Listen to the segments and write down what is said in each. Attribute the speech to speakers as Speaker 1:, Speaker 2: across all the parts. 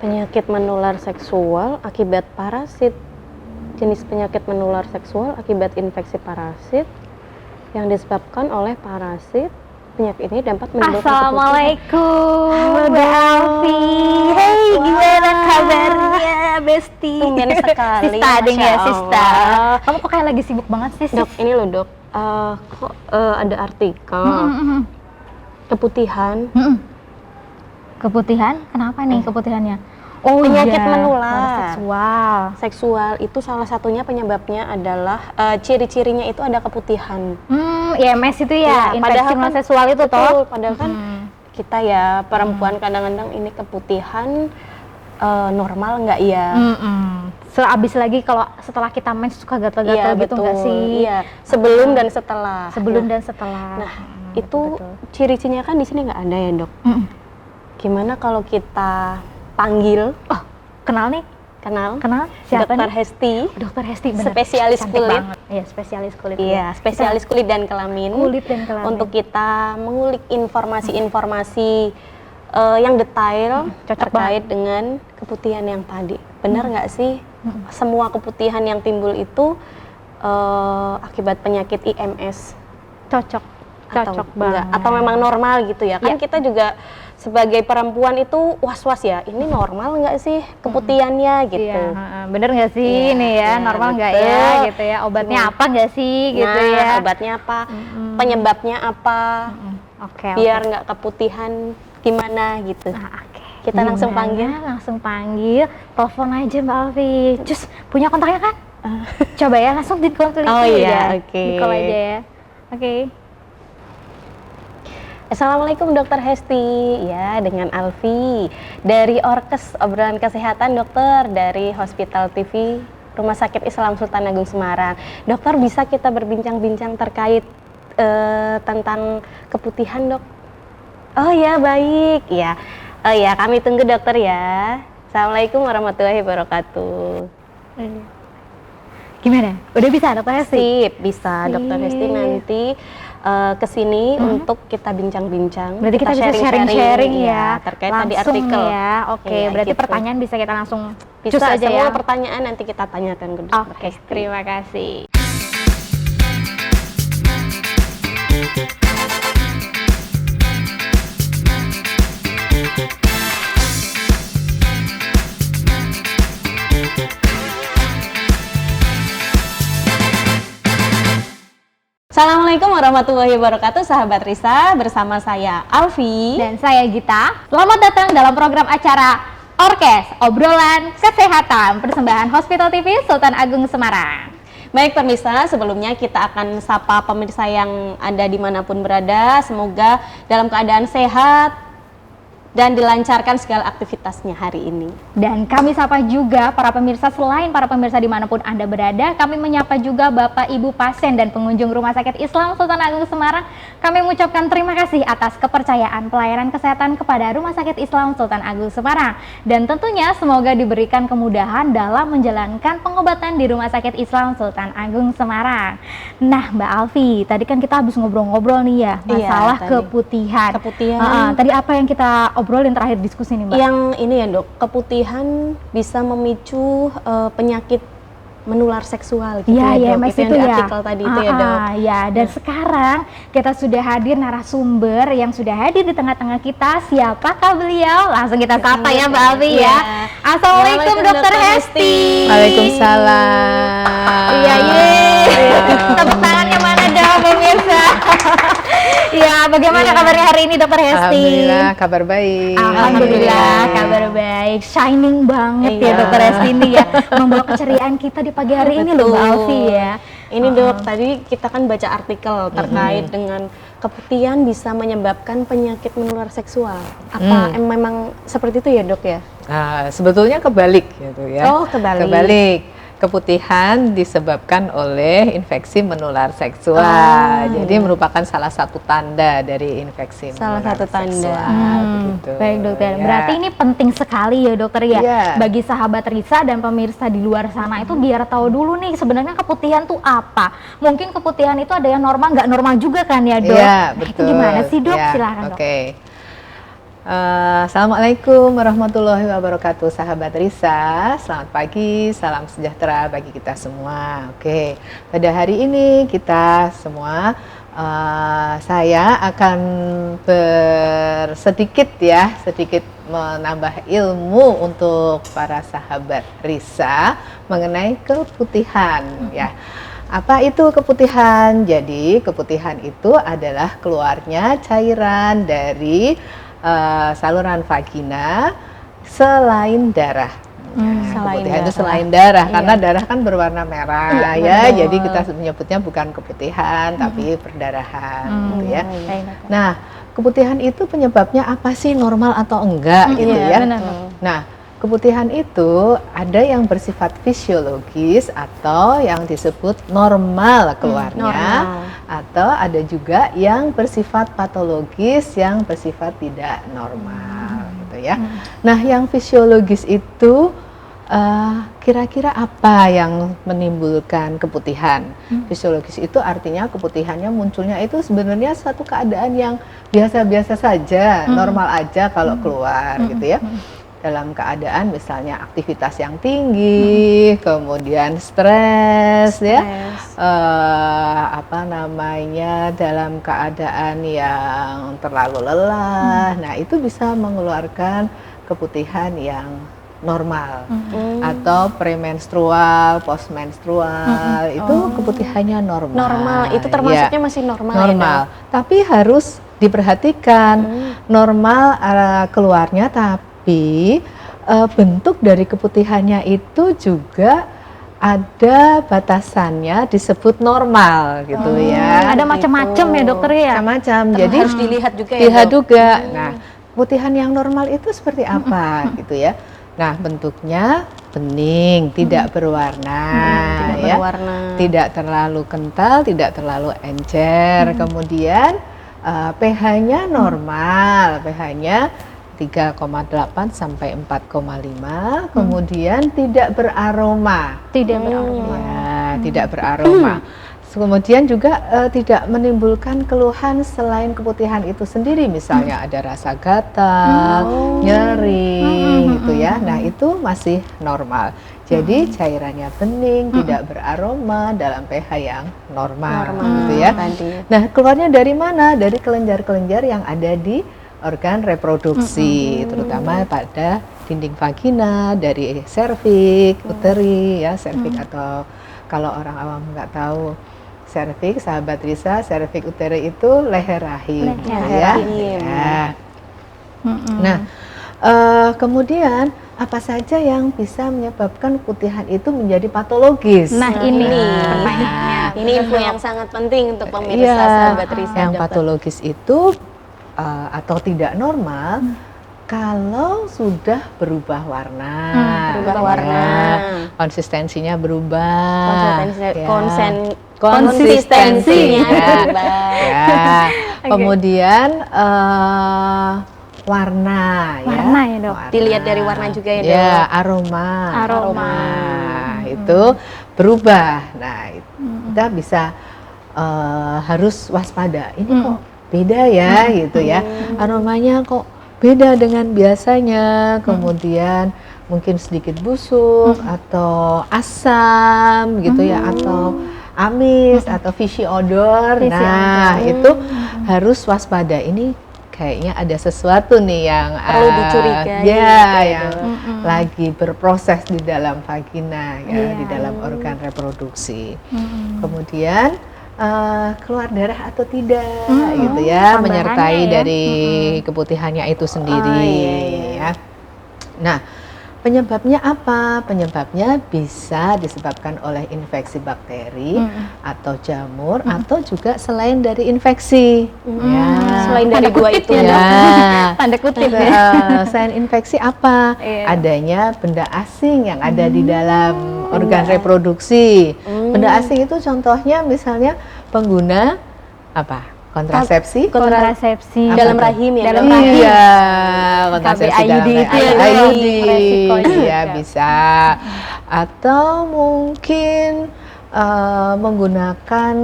Speaker 1: Penyakit menular seksual akibat parasit. Jenis penyakit menular seksual akibat infeksi parasit yang disebabkan oleh parasit. Penyakit ini dapat menimbulkan
Speaker 2: Assalamualaikum.
Speaker 1: Halo,
Speaker 2: Mbak Alfi. Hey, gimana kabarnya, Besti?
Speaker 1: Tumben sekali.
Speaker 2: Sista ding ya, Sista.
Speaker 1: Allah.
Speaker 2: Kamu kok kayak lagi sibuk banget sih, Sis?
Speaker 1: Dok, ini loh dok, kok ada artikel keputihan.
Speaker 2: Keputihan? Kenapa nih keputihannya? Oh
Speaker 1: Penyakit
Speaker 2: iya,
Speaker 1: menular.
Speaker 2: seksual.
Speaker 1: Itu salah satunya penyebabnya adalah ciri-cirinya itu ada keputihan.
Speaker 2: IMS itu ya, infeksi
Speaker 1: padahal
Speaker 2: menular
Speaker 1: kan-
Speaker 2: seksual itu
Speaker 1: betul,
Speaker 2: toh?
Speaker 1: Padahal kan kita ya perempuan kadang-kadang ini keputihan normal nggak ya?
Speaker 2: Seabis lagi kalau setelah kita mens suka gatal-gatal gitu nggak sih?
Speaker 1: Iya, sebelum dan setelah.
Speaker 2: Sebelum
Speaker 1: Nah,
Speaker 2: dan setelah.
Speaker 1: Nah, itu ciri-cirinya kan di sini nggak ada ya dok. Gimana kalau kita panggil,
Speaker 2: Oh, kenal nih?
Speaker 1: kenal
Speaker 2: Siapa
Speaker 1: Dokter
Speaker 2: nih?
Speaker 1: Hesti,
Speaker 2: Dokter Hesti, bener.
Speaker 1: spesialis
Speaker 2: Cantik
Speaker 1: kulit.
Speaker 2: banget. Iya, spesialis kulit.
Speaker 1: Iya, spesialis kulit dan kelamin.
Speaker 2: Kulit dan kelamin.
Speaker 1: Untuk kita mengulik informasi-informasi yang detail
Speaker 2: Cocok
Speaker 1: terkait dengan keputihan yang tadi. Benar nggak sih semua keputihan yang timbul itu akibat penyakit IMS?
Speaker 2: Cocok
Speaker 1: Atau
Speaker 2: banget.
Speaker 1: enggak? Atau memang normal gitu ya? Kan
Speaker 2: Iya.
Speaker 1: kita juga sebagai perempuan itu was-was ya, ini normal nggak sih keputihannya gitu?
Speaker 2: Iya, bener nggak sih
Speaker 1: Iya,
Speaker 2: ini ya,
Speaker 1: iya,
Speaker 2: normal nggak
Speaker 1: betul.
Speaker 2: ya gitu ya, obatnya
Speaker 1: Gimana?
Speaker 2: apa nggak sih gitu
Speaker 1: Nah,
Speaker 2: ya.
Speaker 1: obatnya apa? Penyebabnya apa?
Speaker 2: Oke,
Speaker 1: Biar nggak keputihan gimana gitu.
Speaker 2: Nah, oke.
Speaker 1: Kita langsung
Speaker 2: Gimana?
Speaker 1: panggil?
Speaker 2: Langsung panggil, telepon aja Mbak Alfi. Cus, punya kontaknya kan? Coba ya, langsung di call
Speaker 1: Oh iya,
Speaker 2: aja.
Speaker 1: oke.
Speaker 2: Di call aja ya. Oke.
Speaker 1: Assalamualaikum Dokter Hesti, ya dengan Alfi dari Orkes Obrolan Kesehatan Dokter dari Hospital TV Rumah Sakit Islam Sultan Agung Semarang. Dokter, bisa kita berbincang-bincang terkait tentang keputihan dok? Oh ya baik, ya. Oh ya kami tunggu dokter ya. Assalamualaikum warahmatullahi wabarakatuh.
Speaker 2: Gimana? Udah bisa Dokter Hesti?
Speaker 1: Sip, bisa Dokter Hesti nanti kesini untuk kita bincang-bincang.
Speaker 2: Berarti kita bisa sharing-sharing ya,
Speaker 1: terkait
Speaker 2: langsung
Speaker 1: tadi artikel.
Speaker 2: ya. Oke,
Speaker 1: Iya,
Speaker 2: berarti
Speaker 1: gitu.
Speaker 2: pertanyaan bisa kita langsung
Speaker 1: Bisa
Speaker 2: cus aja
Speaker 1: semua
Speaker 2: ya.
Speaker 1: pertanyaan nanti kita tanyakan ke Dokter
Speaker 2: Oke,
Speaker 1: Hesti.
Speaker 2: terima kasih.
Speaker 1: Assalamualaikum warahmatullahi wabarakatuh, sahabat Risa, bersama saya Alfi.
Speaker 2: Dan saya Gita. Selamat datang dalam program acara Orkes Obrolan Kesehatan persembahan Hospital TV Sultan Agung Semarang.
Speaker 1: Baik pemirsa, sebelumnya kita akan sapa pemirsa yang ada dimanapun berada. Semoga dalam keadaan sehat dan dilancarkan segala aktivitasnya hari ini.
Speaker 2: Dan kami sapa juga para pemirsa, selain para pemirsa dimanapun Anda berada, kami menyapa juga Bapak Ibu pasien dan pengunjung Rumah Sakit Islam Sultan Agung Semarang. Kami mengucapkan terima kasih atas kepercayaan pelayanan kesehatan kepada Rumah Sakit Islam Sultan Agung Semarang. Dan tentunya semoga diberikan kemudahan dalam menjalankan pengobatan di Rumah Sakit Islam Sultan Agung Semarang. Nah Mbak Alfi, tadi kan kita habis ngobrol-ngobrol nih ya, masalah
Speaker 1: tadi.
Speaker 2: keputihan.
Speaker 1: Keputihan.
Speaker 2: Tadi apa yang kita obrolin terakhir diskusi nih Mbak?
Speaker 1: Yang ini ya dok, keputihan bisa memicu penyakit menular seksual gitu
Speaker 2: Iya,
Speaker 1: ya dok.
Speaker 2: IMS
Speaker 1: Itu yang
Speaker 2: itu
Speaker 1: di
Speaker 2: ya.
Speaker 1: artikel tadi itu ya dok.
Speaker 2: Ya, dan sekarang kita sudah hadir narasumber yang sudah hadir di tengah-tengah kita. Siapakah beliau? Langsung kita sapa ya Mbak Alfi ya.
Speaker 1: Iya.
Speaker 2: Assalamualaikum Dokter Hesti.
Speaker 3: Waalaikumsalam.
Speaker 2: Iya, tepuk tangannya mana dong pemirsa? Iya, bagaimana kabarnya hari ini Dokter Hesti?
Speaker 3: Alhamdulillah, kabar baik.
Speaker 2: Alhamdulillah, kabar baik, shining banget ya
Speaker 1: Iya.
Speaker 2: Dokter Hesti ini ya, membawa keceriaan kita di pagi hari ini loh Mbak
Speaker 1: Betul.
Speaker 2: Alfi ya.
Speaker 1: Ini dok, tadi kita kan baca artikel terkait dengan keputihan bisa menyebabkan penyakit menular seksual. Apa memang seperti itu ya dok ya?
Speaker 3: Nah, sebetulnya kebalik gitu ya.
Speaker 1: Oh, kebalik.
Speaker 3: Kebalik. Keputihan disebabkan oleh infeksi menular seksual. Jadi merupakan salah satu tanda dari infeksi
Speaker 1: Salah
Speaker 3: menular
Speaker 1: satu tanda.
Speaker 3: seksual. Begitu.
Speaker 2: Baik dokter,
Speaker 3: Ya.
Speaker 2: berarti ini penting sekali ya dokter ya,
Speaker 3: Iya.
Speaker 2: bagi sahabat Risa dan pemirsa di luar sana itu biar tahu dulu nih sebenarnya keputihan tuh apa. Mungkin keputihan itu ada yang normal, nggak normal juga kan ya dok?
Speaker 3: Iya,
Speaker 2: Nah,
Speaker 3: betul.
Speaker 2: itu gimana sih dok?
Speaker 3: Ya,
Speaker 2: Silakan dok.
Speaker 3: Oke. Assalamualaikum warahmatullahi wabarakatuh, sahabat Risa. Selamat pagi, salam sejahtera bagi kita semua. Oke, pada hari ini kita semua, saya akan sedikit menambah ilmu untuk para sahabat Risa mengenai keputihan, ya. Apa itu keputihan? Jadi keputihan itu adalah keluarnya cairan dari saluran vagina selain darah. Keputihan itu selain darah, karena darah kan berwarna merah, ya. Jadi kita menyebutnya bukan keputihan, tapi perdarahan, gitu ya. Nah, keputihan itu penyebabnya apa sih, normal atau enggak, gitu ya. Nah, keputihan itu ada yang bersifat fisiologis atau yang disebut normal keluarnya, atau ada juga yang bersifat patologis yang bersifat tidak normal, gitu ya. Nah, yang fisiologis itu kira-kira apa yang menimbulkan keputihan? Fisiologis itu artinya keputihannya munculnya itu sebenarnya suatu keadaan yang biasa-biasa saja, normal aja kalau keluar, gitu ya. Dalam keadaan misalnya aktivitas yang tinggi, kemudian stres, ya, dalam keadaan yang terlalu lelah. Nah, itu bisa mengeluarkan keputihan yang normal, atau premenstrual, postmenstrual, itu keputihannya normal.
Speaker 1: Normal, itu termasuknya masih normal.
Speaker 3: Normal, ya, tapi harus diperhatikan normal keluarnya, tapi bentuk dari keputihannya itu juga ada batasannya, disebut normal, gitu ya.
Speaker 2: Ada macam-macam ya dokter ya.
Speaker 3: Macam-macam. Jadi
Speaker 1: harus dilihat juga ya.
Speaker 3: Dilihat juga. Nah, keputihan yang normal itu seperti apa, gitu ya. Nah, bentuknya bening, tidak berwarna, tidak terlalu kental, tidak terlalu encer. Kemudian pH-nya normal, pH-nya 3,8 sampai 4,5, kemudian tidak beraroma.
Speaker 2: Tidak beraroma.
Speaker 3: Ya, tidak beraroma. Kemudian juga tidak menimbulkan keluhan selain keputihan itu sendiri, misalnya ada rasa gatal, nyeri, gitu ya. Nah, itu masih normal. Jadi cairannya bening, tidak beraroma, dalam pH yang normal, gitu ya. Nah, keluarnya dari mana? Dari kelenjar-kelenjar yang ada di organ reproduksi, terutama pada dinding vagina, dari serviks, uteri, ya, serviks, atau kalau orang awam nggak tahu serviks, sahabat Risa, serviks uteri itu leher rahim, ya. Nah, kemudian apa saja yang bisa menyebabkan keputihan itu menjadi patologis?
Speaker 2: Nah, ini pertanyaannya.
Speaker 1: Ini info yang sangat penting untuk pemirsa sahabat Risa.
Speaker 3: Yang patologis itu atau tidak normal kalau sudah berubah warna, konsistensinya berubah, konsistensinya berubah, ya. Kemudian warna,
Speaker 2: ya dok.
Speaker 1: Dilihat dari warna juga ya dok.
Speaker 3: Ya, aroma itu berubah. Nah, kita bisa harus waspada. Ini kok beda ya, gitu ya. Aromanya kok beda dengan biasanya. Kemudian mungkin sedikit busuk atau asam, gitu ya, atau amis atau fishy odor. Nah, itu harus waspada. Ini kayaknya ada sesuatu nih yang
Speaker 1: perlu dicurigai,
Speaker 3: yang lagi berproses di dalam vagina, ya, di dalam organ reproduksi. Kemudian keluar darah atau tidak, gitu ya, menyertai dari keputihannya itu sendiri, ya. Nah, penyebabnya apa? Penyebabnya bisa disebabkan oleh infeksi bakteri atau jamur, atau juga selain dari infeksi.
Speaker 1: Selain dari dua itu
Speaker 3: ya.
Speaker 2: Tanda kutip
Speaker 3: Selain infeksi apa? Adanya benda asing yang ada di dalam organ reproduksi. Benda asing itu contohnya misalnya pengguna apa? Kontrasepsi
Speaker 1: dalam rahim ya,
Speaker 2: dalam rahim.
Speaker 3: Iya, kontrasepsi
Speaker 2: IUD itu ya,
Speaker 3: IUD, ya bisa. Atau mungkin menggunakan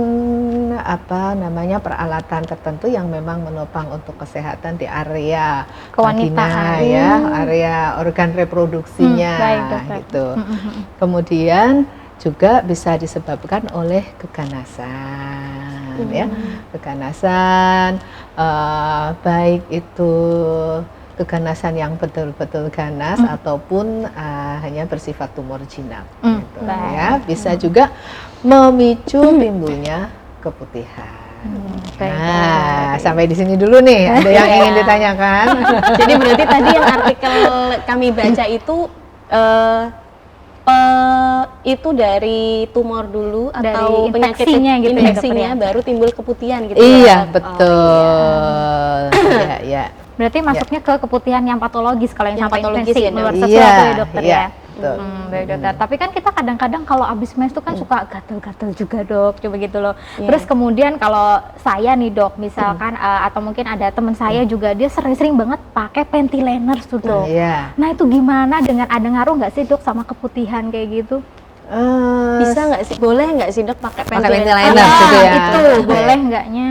Speaker 3: apa namanya peralatan tertentu yang memang menopang untuk kesehatan di area vagina,
Speaker 2: Kewanitaan.
Speaker 3: ya, area organ reproduksinya,
Speaker 2: Baik, dokter.
Speaker 3: gitu. Kemudian juga bisa disebabkan oleh keganasan, ya, keganasan, baik itu keganasan yang betul-betul ganas ataupun hanya bersifat tumor jinak, gitu,
Speaker 2: baik.
Speaker 3: ya. Bisa juga memicu timbulnya keputihan.
Speaker 2: baik,
Speaker 3: Nah, sampai di sini dulu nih. Ada yang ingin ditanyakan?
Speaker 1: Jadi berarti tadi yang artikel kami baca itu itu dari tumor dulu
Speaker 2: Dari
Speaker 1: atau penyakit
Speaker 2: infeksinya gitu ya,
Speaker 1: infeksinya
Speaker 2: dokter ya?
Speaker 1: baru timbul keputihan gitu.
Speaker 3: Iya,
Speaker 1: ya?
Speaker 3: betul. Iya, iya.
Speaker 2: Berarti masuknya ke keputihan yang patologis kalau yang
Speaker 1: Yang
Speaker 2: sampai
Speaker 1: patologis
Speaker 2: infeksi
Speaker 1: ya,
Speaker 2: menular
Speaker 3: Dok?
Speaker 2: sesuatu
Speaker 3: Iya,
Speaker 2: ya dokter
Speaker 3: iya,
Speaker 2: ya.
Speaker 3: betul.
Speaker 2: Baik dokter. Tapi kan kita kadang-kadang kalau habis mens itu kan suka gatel-gatel juga dok, coba gitu loh.
Speaker 1: Iya.
Speaker 2: Terus kemudian kalau saya nih dok, misalkan atau mungkin ada teman saya juga dia sering-sering banget pakai panty liners tuh dok.
Speaker 3: Iya.
Speaker 2: Nah itu gimana dengan ada ngaruh nggak sih dok sama keputihan kayak gitu?
Speaker 1: Bisa nggak sih? Boleh nggak sih dok pakai
Speaker 3: Pakai
Speaker 1: panty
Speaker 3: panty
Speaker 1: liner?
Speaker 3: liners gitu ya.
Speaker 2: Itu boleh nggaknya?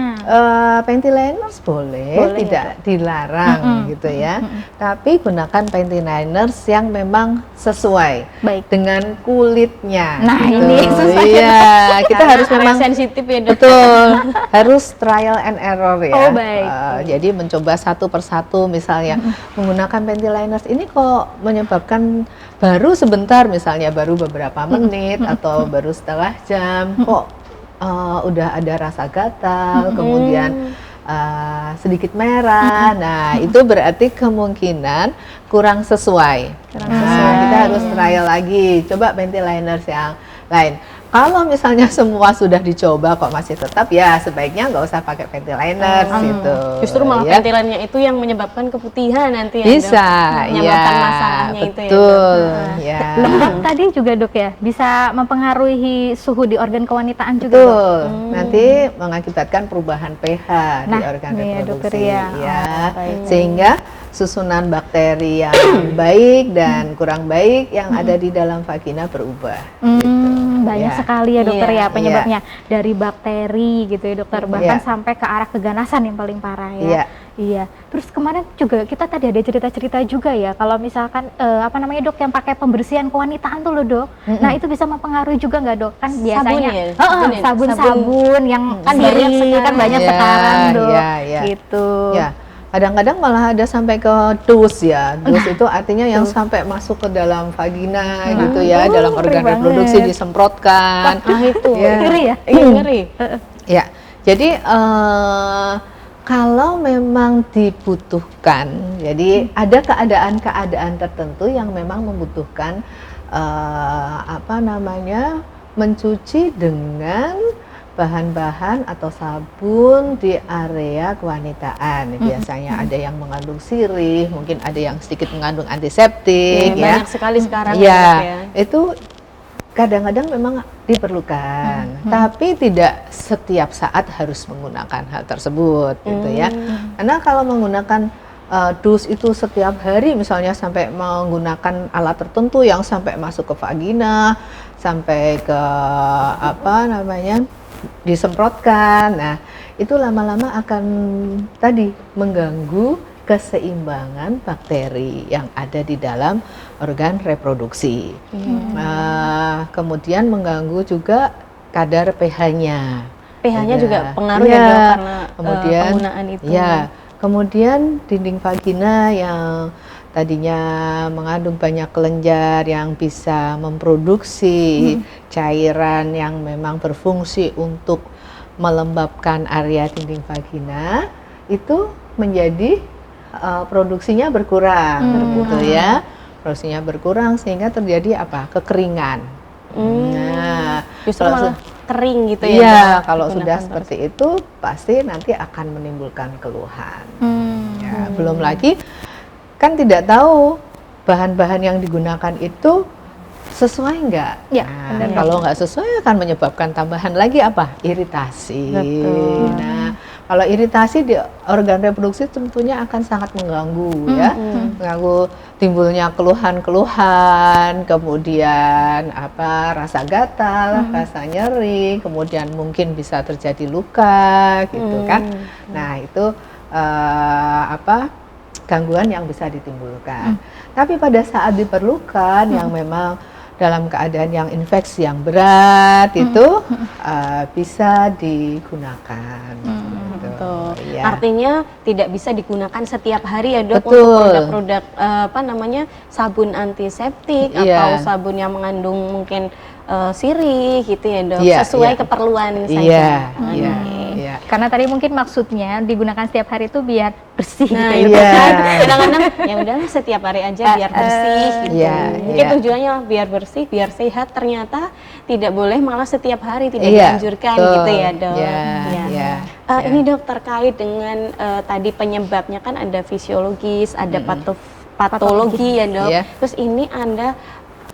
Speaker 3: Panty liners boleh,
Speaker 1: Boleh,
Speaker 3: tidak dilarang gitu ya. Tapi gunakan panty liners yang memang sesuai
Speaker 2: Baik.
Speaker 3: dengan kulitnya.
Speaker 2: Nah,
Speaker 3: gitu.
Speaker 2: ini susah.
Speaker 3: Iya, kita
Speaker 1: Karena
Speaker 3: harus
Speaker 1: area
Speaker 3: memang
Speaker 1: sensitif ya dok.
Speaker 3: betul, harus trial and error ya.
Speaker 2: Oh, baik.
Speaker 3: Jadi mencoba satu persatu, misalnya menggunakan panty liners ini kok menyebabkan baru sebentar, misalnya baru beberapa menit atau baru setengah jam, kok udah ada rasa gatal, kemudian sedikit merah. Nah, itu berarti kemungkinan kurang sesuai. Nah, kita harus trial lagi. Coba panty liners yang lain. Kalau misalnya semua sudah dicoba kok masih tetap, ya sebaiknya nggak usah pakai panty liners gitu.
Speaker 1: Justru malah
Speaker 3: ya.
Speaker 1: panty linernya itu yang menyebabkan keputihan nanti ya,
Speaker 3: Bisa,
Speaker 1: dok? Menyebabkan
Speaker 3: ya,
Speaker 1: masalahnya itu ya,
Speaker 3: betul,
Speaker 1: dok.
Speaker 3: ya.
Speaker 2: Lembab tadi juga dok ya, bisa mempengaruhi suhu di organ kewanitaan juga dok?
Speaker 3: Betul, nanti mengakibatkan perubahan pH di
Speaker 2: Nah,
Speaker 3: organ
Speaker 2: iya,
Speaker 3: reproduksi,
Speaker 2: dokter, ya.
Speaker 3: ya.
Speaker 2: Oh, baik.
Speaker 3: Sehingga susunan bakteri yang baik dan kurang baik yang ada di dalam vagina berubah. gitu.
Speaker 2: Banyak
Speaker 3: Ya.
Speaker 2: sekali ya dokter
Speaker 1: Iya,
Speaker 2: ya penyebabnya, dari bakteri gitu ya dokter, bahkan
Speaker 3: Iya.
Speaker 2: sampai ke arah keganasan yang paling parah ya.
Speaker 3: Iya.
Speaker 2: Iya. Terus kemarin juga kita tadi ada cerita-cerita juga ya, kalau misalkan apa namanya dok yang pakai pembersihan kewanitaan tuh loh dok. Nah itu bisa mempengaruhi juga nggak dok? Kan biasanya
Speaker 1: ya?
Speaker 2: sabun-sabun yang
Speaker 1: Kan banyak
Speaker 2: sendiri kan
Speaker 1: sekarang.
Speaker 2: banyak
Speaker 3: Iya,
Speaker 2: sekarang dok.
Speaker 3: iya, iya.
Speaker 2: Gitu.
Speaker 3: Ya, kadang-kadang malah ada sampai ke dus ya. Dus itu artinya yang sampai masuk ke dalam vagina gitu ya, dalam
Speaker 2: ngeri
Speaker 3: organ reproduksi
Speaker 2: banget.
Speaker 3: disemprotkan.
Speaker 1: Itu.
Speaker 3: Ya.
Speaker 2: Ngeri ya?
Speaker 1: Iya, ngeri.
Speaker 3: Ya, jadi kalau memang dibutuhkan, jadi ada keadaan-keadaan tertentu yang memang membutuhkan apa namanya, mencuci dengan bahan-bahan atau sabun di area kewanitaan. Biasanya ada yang mengandung sirih, mungkin ada yang sedikit mengandung antiseptik, ya.
Speaker 1: Banyak sekali sekarang
Speaker 3: Ya,
Speaker 1: dok, ya.
Speaker 3: itu kadang-kadang memang diperlukan, tapi tidak setiap saat harus menggunakan hal tersebut, gitu ya. Karena kalau menggunakan dus itu setiap hari, misalnya sampai menggunakan alat tertentu yang sampai masuk ke vagina, sampai ke apa namanya, disemprotkan. Nah, itu lama-lama akan tadi mengganggu keseimbangan bakteri yang ada di dalam organ reproduksi. Kemudian mengganggu juga kadar pH-nya.
Speaker 1: pH-nya
Speaker 3: Ada.
Speaker 1: juga pengaruh ya
Speaker 3: Iya.
Speaker 1: dok karena
Speaker 3: Kemudian
Speaker 1: penggunaan itu.
Speaker 3: ya, kemudian dinding vagina yang tadinya mengandung banyak kelenjar yang bisa memproduksi cairan yang memang berfungsi untuk melembabkan area dinding vagina, itu menjadi produksinya berkurang, gitu ya. Produksinya berkurang sehingga terjadi apa? Kekeringan. Nah,
Speaker 1: Justru
Speaker 3: kalau
Speaker 1: malah kering gitu ya.
Speaker 3: iya,
Speaker 1: dok,
Speaker 3: kalau
Speaker 1: digunakan
Speaker 3: sudah
Speaker 1: terus.
Speaker 3: seperti itu pasti nanti akan menimbulkan keluhan. Ya,
Speaker 1: Hmm.
Speaker 3: belum lagi kan tidak tahu bahan-bahan yang digunakan itu sesuai nggak?
Speaker 2: Ya,
Speaker 3: Nah,
Speaker 2: benar.
Speaker 3: kalau nggak sesuai akan menyebabkan tambahan lagi apa? Iritasi.
Speaker 1: Betul.
Speaker 3: Nah, Kalau iritasi di organ reproduksi tentunya akan sangat mengganggu ya, mengganggu timbulnya keluhan-keluhan, kemudian rasa gatal, rasa nyeri, kemudian mungkin bisa terjadi luka gitu kan. Nah, itu gangguan yang bisa ditimbulkan. Tapi pada saat diperlukan yang memang dalam keadaan yang infeksi yang berat itu bisa digunakan.
Speaker 1: Betul.
Speaker 3: Ya.
Speaker 1: Artinya tidak bisa digunakan setiap hari ya dok,
Speaker 3: Betul.
Speaker 1: untuk produk-produk sabun antiseptik atau
Speaker 3: Iya.
Speaker 1: sabun yang mengandung mungkin sirih gitu ya dok,
Speaker 3: Iya,
Speaker 1: sesuai
Speaker 3: iya.
Speaker 1: keperluan saja.
Speaker 3: Iya,
Speaker 1: Oke.
Speaker 3: iya, iya.
Speaker 2: Karena tadi mungkin maksudnya digunakan setiap hari itu biar bersih
Speaker 1: Nah,
Speaker 2: gitu
Speaker 1: itu
Speaker 2: ya.
Speaker 3: Iya.
Speaker 1: kan kadang-kadang ya udahlah setiap hari aja biar bersih gitu.
Speaker 3: Iya,
Speaker 1: Mungkin
Speaker 3: iya.
Speaker 1: tujuannya biar bersih, biar sehat, ternyata tidak boleh malah setiap hari, tidak
Speaker 3: Iya,
Speaker 1: dianjurkan
Speaker 3: betul.
Speaker 1: gitu ya dok.
Speaker 3: Iya,
Speaker 1: Iya.
Speaker 3: iya,
Speaker 1: Ini dok terkait dengan tadi penyebabnya kan ada fisiologis, ada patologi ya dok.
Speaker 3: Iya.
Speaker 1: Terus ini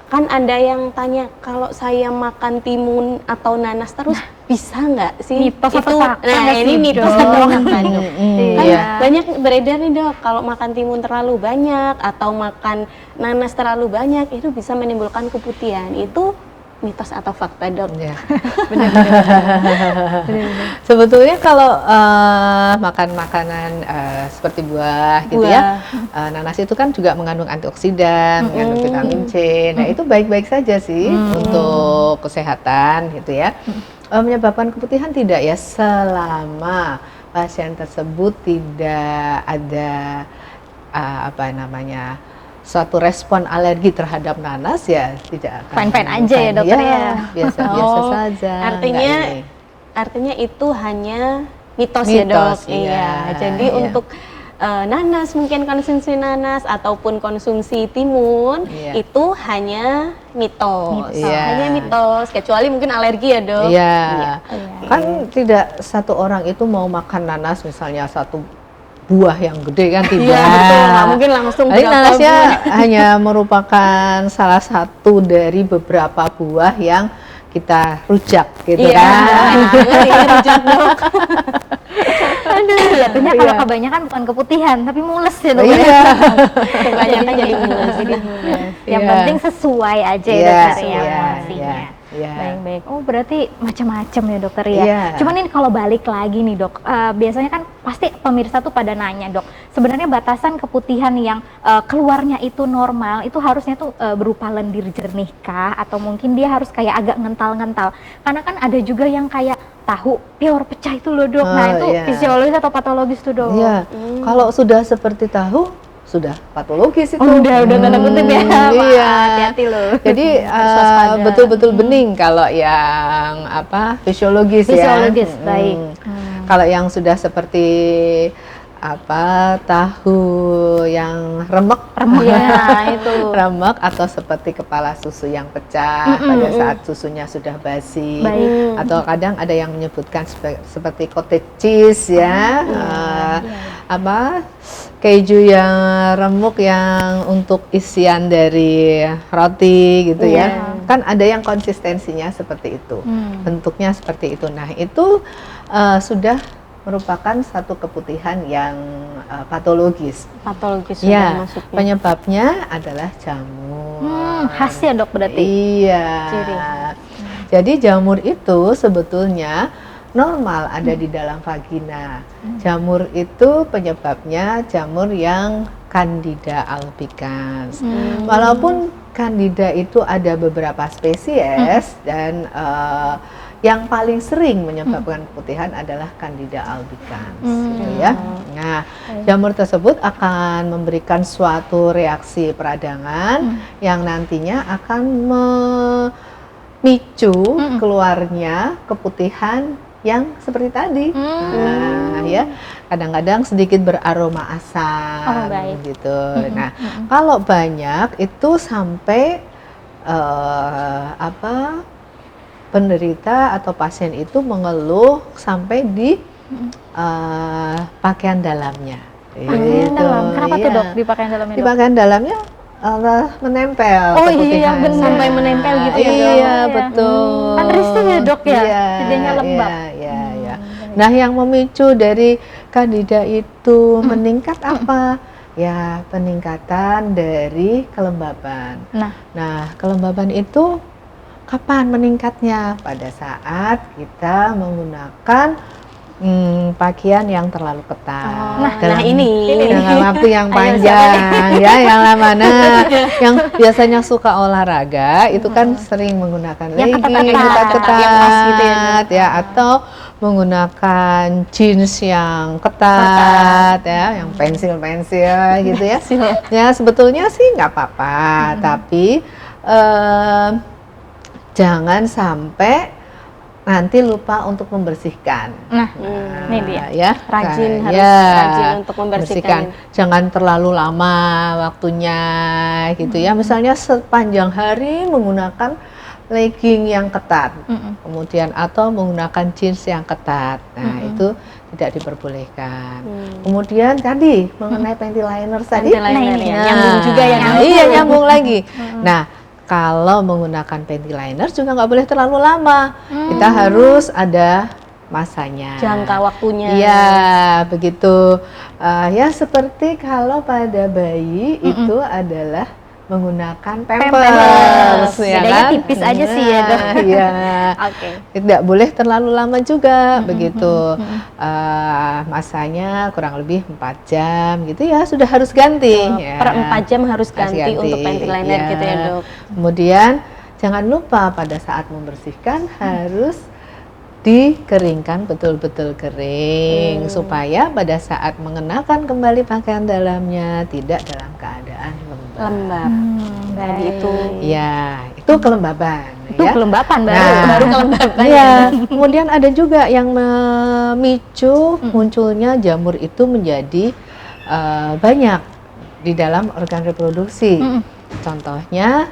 Speaker 1: kan ada yang tanya kalau saya makan timun atau nanas terus bisa nggak sih?
Speaker 2: Mitos atau fakta
Speaker 1: Nah
Speaker 2: nggak
Speaker 1: ini
Speaker 2: sih,
Speaker 1: mitos
Speaker 2: Dok?
Speaker 1: atau fakta dok? Kan
Speaker 3: Iya.
Speaker 1: banyak beredar nih dok, kalau makan timun terlalu banyak atau makan nanas terlalu banyak itu bisa menimbulkan keputihan. Itu mitos atau fakta dok?
Speaker 3: Ya. Sebetulnya kalau makan makanan seperti buah gitu ya, nanas itu kan juga mengandung antioksidan, mengandung vitamin C. Nah itu baik-baik saja sih untuk kesehatan gitu ya. Menyebabkan keputihan tidak ya, selama pasien tersebut tidak ada suatu respon alergi terhadap nanas, ya tidak akan
Speaker 2: Fine-fine aja ya, dokter ya?
Speaker 3: biasa-biasa saja.
Speaker 1: Artinya
Speaker 3: nggak ini.
Speaker 1: artinya itu hanya mitos ya dok.
Speaker 3: Mitos, iya,
Speaker 1: Jadi
Speaker 3: iya.
Speaker 1: untuk nanas, mungkin konsumsi nanas ataupun konsumsi timun
Speaker 3: Iya.
Speaker 1: itu hanya mitos.
Speaker 3: Iya.
Speaker 1: Hanya mitos, kecuali mungkin alergi ya dok.
Speaker 3: Iya,
Speaker 2: Iya.
Speaker 3: kan tidak satu orang itu mau makan nanas misalnya satu buah yang gede kan, tidak.
Speaker 1: Iya betul, nggak mungkin langsung
Speaker 3: Jadi
Speaker 1: berapa
Speaker 3: nanasnya
Speaker 1: buah.
Speaker 3: hanya merupakan salah satu dari beberapa buah yang kita rujak gitu
Speaker 1: Iya,
Speaker 3: kan.
Speaker 1: enak banget ini rujak dok.
Speaker 2: Aduh, jatuhnya kalau
Speaker 3: Iya.
Speaker 2: kebanyakan bukan keputihan, tapi mules ya dok.
Speaker 3: Iya.
Speaker 1: Kebanyakan jadi mules.
Speaker 2: Yang
Speaker 3: Iya.
Speaker 2: penting sesuai aja ya
Speaker 3: Iya,
Speaker 2: dokter ya
Speaker 3: iya,
Speaker 2: porsinya.
Speaker 3: iya.
Speaker 2: Baik-baik. Oh berarti macam-macam ya dokter ya.
Speaker 3: Iya.
Speaker 2: Cuman ini kalau balik lagi nih dok, biasanya kan pasti pemirsa tuh pada nanya dok, sebenarnya batasan keputihan yang keluarnya itu normal, itu harusnya tuh berupa lendir jernih kah? Atau mungkin dia harus kayak agak ngental-ngental? Karena kan ada juga yang kayak tahu pior pecah itu loh dok. Nah
Speaker 3: Oh,
Speaker 2: itu
Speaker 3: iya.
Speaker 2: fisiologis atau patologis tuh dok?
Speaker 3: Iya, kalau sudah seperti tahu, sudah patologis itu.
Speaker 2: Udah tanda kutip ya. Wah,
Speaker 3: Iya.
Speaker 2: hati-hati loh.
Speaker 3: Jadi
Speaker 1: Harus waspada.
Speaker 3: betul-betul bening kalau yang fisiologis,
Speaker 2: Fisiologis,
Speaker 3: ya.
Speaker 2: baik.
Speaker 3: Kalau yang sudah seperti tahu yang remek,
Speaker 2: Ya itu.
Speaker 3: remek atau seperti kepala susu yang pecah pada saat susunya sudah basi,
Speaker 2: Baik.
Speaker 3: atau kadang ada yang menyebutkan seperti cottage cheese ya, keju yang remuk yang untuk isian dari roti gitu ya, kan ada yang konsistensinya seperti itu, bentuknya seperti itu. Nah itu sudah merupakan satu keputihan yang patologis.
Speaker 1: Patologis
Speaker 3: Ya,
Speaker 1: maksudnya.
Speaker 3: penyebabnya adalah jamur.
Speaker 2: Khas ya dok berarti.
Speaker 3: Iya.
Speaker 1: Ciri.
Speaker 3: Jadi jamur itu sebetulnya normal ada di dalam vagina. Jamur itu penyebabnya jamur yang Candida albicans. Walaupun Candida itu ada beberapa spesies dan yang paling sering menyebabkan keputihan adalah Candida albicans, gitu ya. Nah, jamur tersebut akan memberikan suatu reaksi peradangan yang nantinya akan memicu keluarnya keputihan yang seperti tadi. Nah, ya, kadang-kadang sedikit beraroma asam,
Speaker 2: Oh, baik.
Speaker 3: gitu. Nah, kalau banyak itu sampai penderita atau pasien itu mengeluh sampai di pakaian dalamnya.
Speaker 2: Pakaian
Speaker 3: Gitu,
Speaker 2: dalam, kenapa tuh
Speaker 3: iya.
Speaker 2: dok di pakaian dalamnya
Speaker 3: Di
Speaker 2: dok?
Speaker 3: pakaian dalamnya menempel.
Speaker 2: Oh iya,
Speaker 3: keputihannya.
Speaker 2: benar.
Speaker 1: Sampai menempel gitu ya, Dok?
Speaker 3: Iya,
Speaker 2: Iya.
Speaker 3: betul.
Speaker 2: Kan risih ya, Dok, ya?
Speaker 3: Iya,
Speaker 2: Jadinya lembab.
Speaker 3: Iya, iya, iya. Nah, yang memicu dari kandida itu meningkat apa? Ya, peningkatan dari kelembaban. Nah, kelembaban itu kapan meningkatnya? Pada saat kita menggunakan pakaian yang terlalu ketat.
Speaker 1: Nah, ini
Speaker 3: dengan waktu yang panjang, ya, yang mana yang biasanya suka olahraga itu kan sering menggunakan
Speaker 2: Yang
Speaker 3: legging
Speaker 2: ketat-ketat,
Speaker 1: yang pas gitu ya,
Speaker 3: ketat, ya, atau menggunakan jeans yang ketat, ya, yang pensil-pensil gitu ya. Ya, sebetulnya sih nggak apa-apa, tapi jangan sampai nanti lupa untuk membersihkan.
Speaker 2: Ini dia.
Speaker 3: Ya,
Speaker 1: rajin, harus
Speaker 3: ya,
Speaker 1: rajin untuk membersihkan.
Speaker 3: Jangan terlalu lama waktunya gitu ya. Misalnya sepanjang hari menggunakan legging yang ketat, kemudian atau menggunakan jeans yang ketat. Nah, itu tidak diperbolehkan. Kemudian tadi mengenai panty liner tadi,
Speaker 1: Panty liner ya, nyambung juga ya.
Speaker 3: Iya, nyambung lagi. Nah, kalau menggunakan panty liner juga nggak boleh terlalu lama. Kita harus ada masanya.
Speaker 1: Jangka waktunya.
Speaker 3: Iya, begitu. Ya, seperti kalau pada bayi itu adalah menggunakan pampers, ya
Speaker 2: Bedanya
Speaker 3: kan?
Speaker 2: tipis aja sih ya, Dok.
Speaker 3: Iya.
Speaker 1: Oke.
Speaker 3: Tidak boleh terlalu lama juga, begitu. Masanya kurang lebih 4 jam gitu ya, sudah harus ganti. Ya.
Speaker 1: Per 4 jam harus ganti untuk panty liner
Speaker 3: Ya.
Speaker 1: gitu ya, Dok.
Speaker 3: Kemudian jangan lupa pada saat membersihkan harus dikeringkan betul-betul kering supaya pada saat mengenakan kembali pakaian dalamnya tidak dalam keadaan
Speaker 1: Lembab. Tadi itu.
Speaker 3: Ya, itu kelembaban.
Speaker 2: Itu
Speaker 3: ya.
Speaker 2: kelembapan baru.
Speaker 3: Nah,
Speaker 1: Baru kelembaban.
Speaker 3: Iya, kemudian ada juga yang memicu munculnya jamur itu menjadi banyak di dalam organ reproduksi. Contohnya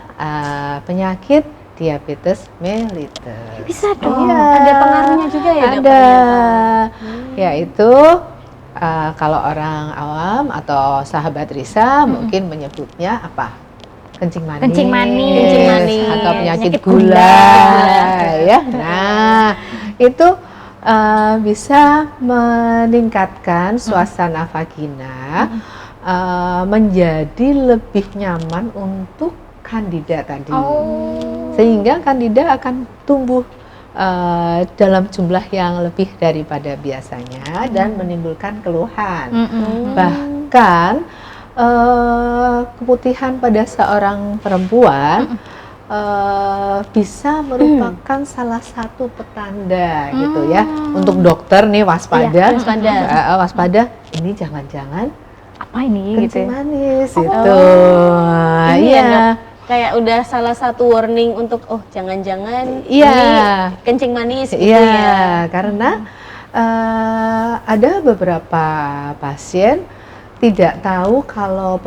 Speaker 3: penyakit diabetes mellitus.
Speaker 2: Bisa dong.
Speaker 3: Iya,
Speaker 1: Ada pengaruhnya juga ya, Dok?
Speaker 3: ada. Yaitu kalau orang awam atau sahabat Risa mungkin menyebutnya apa? Kencing manis.
Speaker 2: Kencing manis.
Speaker 1: Kencing manis.
Speaker 3: Atau penyakit
Speaker 2: Penyakit
Speaker 3: gula,
Speaker 2: gula.
Speaker 3: ya. Nah, itu bisa meningkatkan suasana vagina menjadi lebih nyaman untuk kandida tadi. Sehingga kandida akan tumbuh dalam jumlah yang lebih daripada biasanya dan menimbulkan keluhan. Bahkan keputihan pada seorang perempuan bisa merupakan salah satu petanda gitu ya. Untuk dokter nih waspada, waspada. Ini jangan-jangan
Speaker 2: Apa ini gitu?
Speaker 3: kencing manis gitu.
Speaker 1: Ini ya,
Speaker 3: Iya.
Speaker 1: Dok, kayak udah salah satu warning untuk jangan-jangan
Speaker 3: Iya.
Speaker 1: ini kencing manis gitu
Speaker 3: Iya,
Speaker 1: ya.
Speaker 3: karena ada beberapa pasien tidak tahu kalau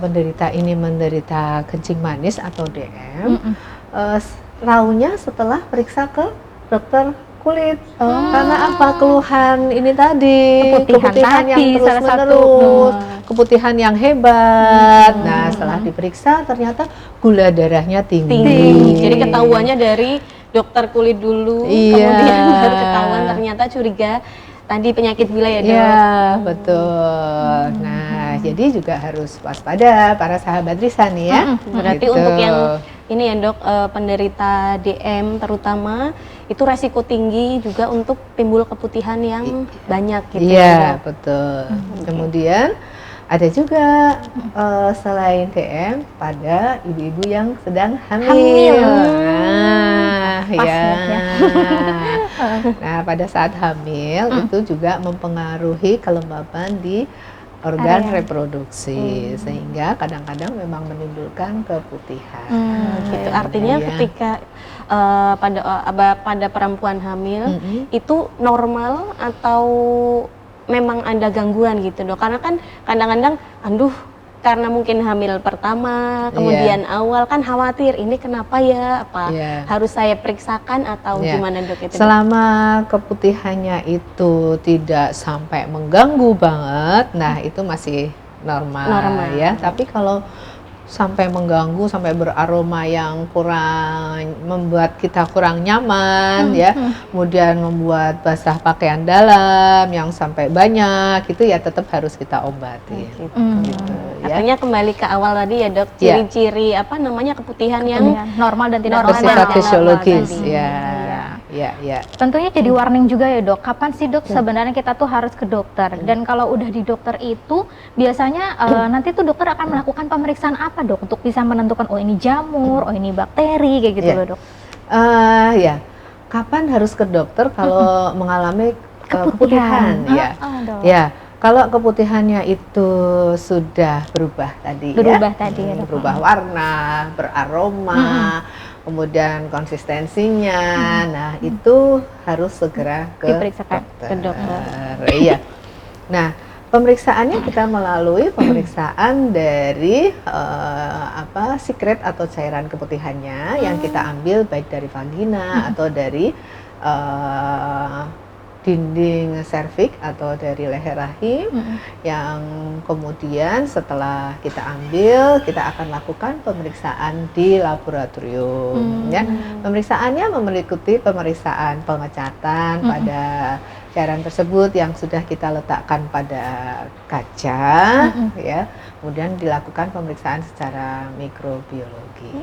Speaker 3: penderita ini menderita kencing manis atau DM. Raunya setelah periksa ke dokter kulit. Karena apa? Keluhan ini tadi,
Speaker 2: Keputihan
Speaker 3: yang
Speaker 2: tadi, salah satu.
Speaker 3: terus-menerus, keputihan yang hebat. Nah, setelah diperiksa ternyata gula darahnya tinggi.
Speaker 1: Jadi ketahuannya dari dokter kulit dulu,
Speaker 3: Iya.
Speaker 1: kemudian baru ketahuan ternyata curiga tadi penyakit gula ya, Dok.
Speaker 3: Iya, betul. Nah, jadi juga harus waspada para sahabat Risa nih ya.
Speaker 1: Berarti
Speaker 3: Gitu.
Speaker 1: untuk yang ini ya, Dok, penderita DM terutama itu resiko tinggi juga untuk timbul keputihan yang banyak gitu ya,
Speaker 3: Iya,
Speaker 1: Dok.
Speaker 3: betul. Kemudian ada juga selain DM pada ibu-ibu yang sedang hamil. Nah,
Speaker 2: Pas
Speaker 3: ya.
Speaker 2: ya.
Speaker 3: Nah, pada saat hamil itu juga mempengaruhi kelembaban di organ reproduksi sehingga kadang-kadang memang menimbulkan keputihan.
Speaker 1: Gitu. Artinya
Speaker 3: Iya.
Speaker 1: ketika pada perempuan hamil itu normal atau memang ada gangguan gitu, Dok? Karena kan kadang-kadang karena mungkin hamil pertama, kemudian awal kan khawatir ini kenapa ya, apa harus saya periksakan atau gimana, Dok? Itu, Dok?
Speaker 3: Selama keputihannya itu tidak sampai mengganggu banget, nah itu masih normal. Ya. Tapi kalau sampai mengganggu, sampai beraroma yang kurang, membuat kita kurang nyaman ya, kemudian membuat basah pakaian dalam yang sampai banyak, itu ya tetap harus kita obati. Gitu, ya.
Speaker 1: Artinya kembali ke awal tadi ya dok,
Speaker 3: Ya.
Speaker 1: ciri-ciri apa namanya keputihan yang
Speaker 2: normal dan tidak
Speaker 1: Normal
Speaker 2: normal.
Speaker 1: dan
Speaker 3: Bersifat
Speaker 1: tidak
Speaker 3: fisiologis,
Speaker 1: tadi.
Speaker 3: ya.
Speaker 2: Tentunya jadi warning juga ya dok, kapan sih dok sebenarnya kita tuh harus ke dokter, dan kalau udah di dokter itu biasanya nanti tuh dokter akan melakukan pemeriksaan apa dok untuk bisa menentukan oh ini jamur, oh ini bakteri kayak gitu
Speaker 3: Ya.
Speaker 2: loh dok.
Speaker 3: Ya, kapan harus ke dokter kalau mengalami keputihan? Ya,
Speaker 2: dok.
Speaker 3: ya. Kalau keputihannya itu sudah berubah tadi,
Speaker 2: Berubah
Speaker 3: ya,
Speaker 2: tadi ya, dok.
Speaker 3: berubah warna, beraroma, kemudian konsistensinya, nah itu harus segera ke
Speaker 2: Diperiksakan
Speaker 1: ke dokter.
Speaker 3: Iya. Nah, pemeriksaannya kita melalui pemeriksaan dari sekret atau cairan keputihannya yang kita ambil baik dari vagina atau dari dinding serviks atau dari leher rahim, yang kemudian setelah kita ambil kita akan lakukan pemeriksaan di laboratorium. Ya. Pemeriksaannya meliputi pemeriksaan pengecatan pada cairan tersebut yang sudah kita letakkan pada kaca, ya. Kemudian dilakukan pemeriksaan secara mikrobiologi.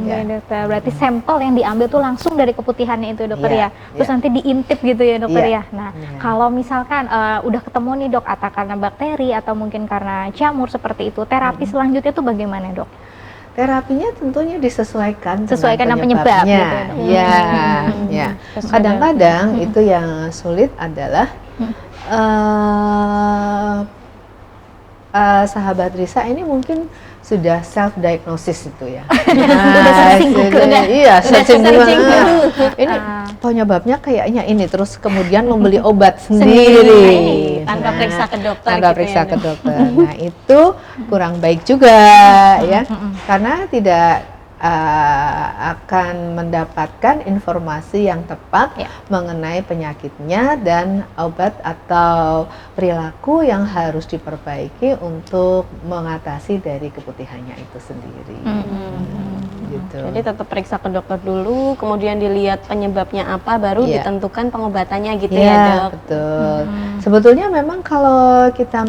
Speaker 2: Ya dokter, berarti sampel yang diambil tuh langsung dari keputihannya itu dokter
Speaker 3: Iya,
Speaker 2: ya, terus
Speaker 3: iya.
Speaker 2: nanti diintip gitu ya dokter
Speaker 3: Iya.
Speaker 2: ya. Nah
Speaker 3: Iya.
Speaker 2: kalau misalkan udah ketemu nih dok, atau karena bakteri atau mungkin karena jamur seperti itu, terapi selanjutnya tuh bagaimana dok?
Speaker 3: Terapinya tentunya disesuaikan
Speaker 2: Sesuaikan
Speaker 3: dengan
Speaker 2: penyebab gitu ya,
Speaker 3: penyebabnya.
Speaker 2: dok.
Speaker 3: Ya, ya.
Speaker 1: Sesuai
Speaker 3: Kadang-kadang itu yang sulit adalah sahabat Risa ini mungkin sudah self diagnosis itu ya. Iya, searching dulu. Ini penyebabnya kayaknya ini, terus kemudian membeli obat sendiri
Speaker 1: tanpa periksa ke dokter
Speaker 3: tanpa
Speaker 1: gitu
Speaker 3: periksa
Speaker 1: ya,
Speaker 3: ke
Speaker 1: Dok.
Speaker 3: dokter. Nah, itu kurang baik juga ya. Karena tidak akan mendapatkan informasi yang tepat mengenai penyakitnya dan obat atau perilaku yang harus diperbaiki untuk mengatasi dari keputihannya itu sendiri. Gitu.
Speaker 1: Jadi tetap periksa ke dokter dulu, kemudian dilihat penyebabnya apa, baru
Speaker 3: Iya.
Speaker 1: ditentukan pengobatannya gitu
Speaker 3: Iya,
Speaker 1: ya dok.
Speaker 3: betul. Sebetulnya memang kalau kita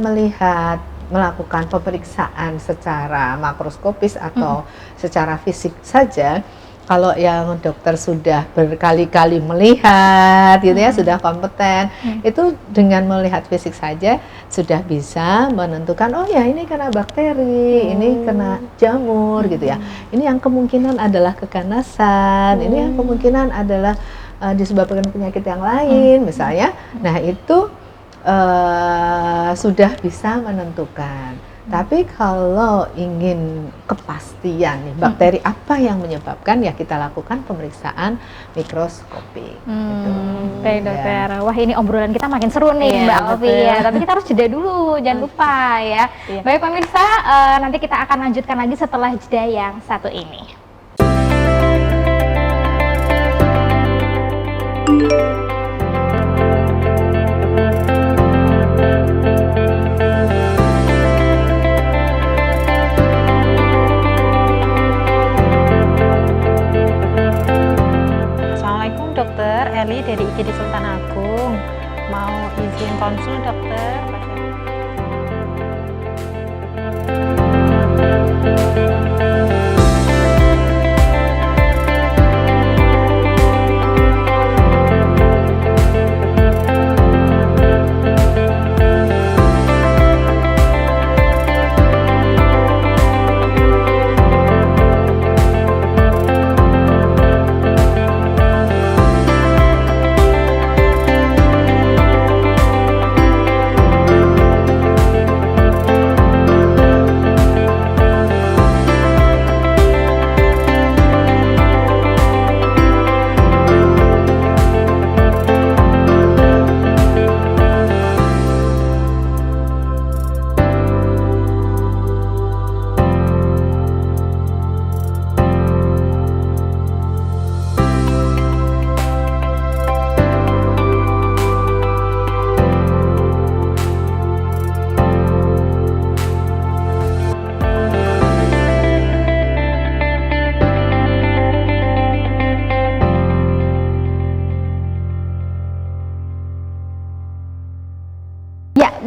Speaker 3: melakukan pemeriksaan secara makroskopis atau secara fisik saja, kalau yang dokter sudah berkali-kali melihat gitu ya, sudah kompeten, itu dengan melihat fisik saja sudah bisa menentukan, oh ya ini kena bakteri, ini kena jamur gitu ya. Ini yang kemungkinan adalah keganasan, ini yang kemungkinan adalah disebabkan penyakit yang lain misalnya. Nah, itu sudah bisa menentukan. Tapi kalau ingin kepastian nih bakteri apa yang menyebabkan, ya kita lakukan pemeriksaan mikroskopik. Gitu.
Speaker 2: Baik dokter, wah ini obrolan kita makin seru nih
Speaker 1: Iya,
Speaker 2: Mbak Alfi
Speaker 1: betul.
Speaker 2: ya. Tapi kita harus jeda dulu, jangan lupa ya.
Speaker 1: Iya.
Speaker 2: Baik pemirsa, nanti kita akan lanjutkan lagi setelah jeda yang satu ini.
Speaker 4: Assalamualaikum dokter, Eli dari IGD Sultan Agung. Mau izin konsul dokter?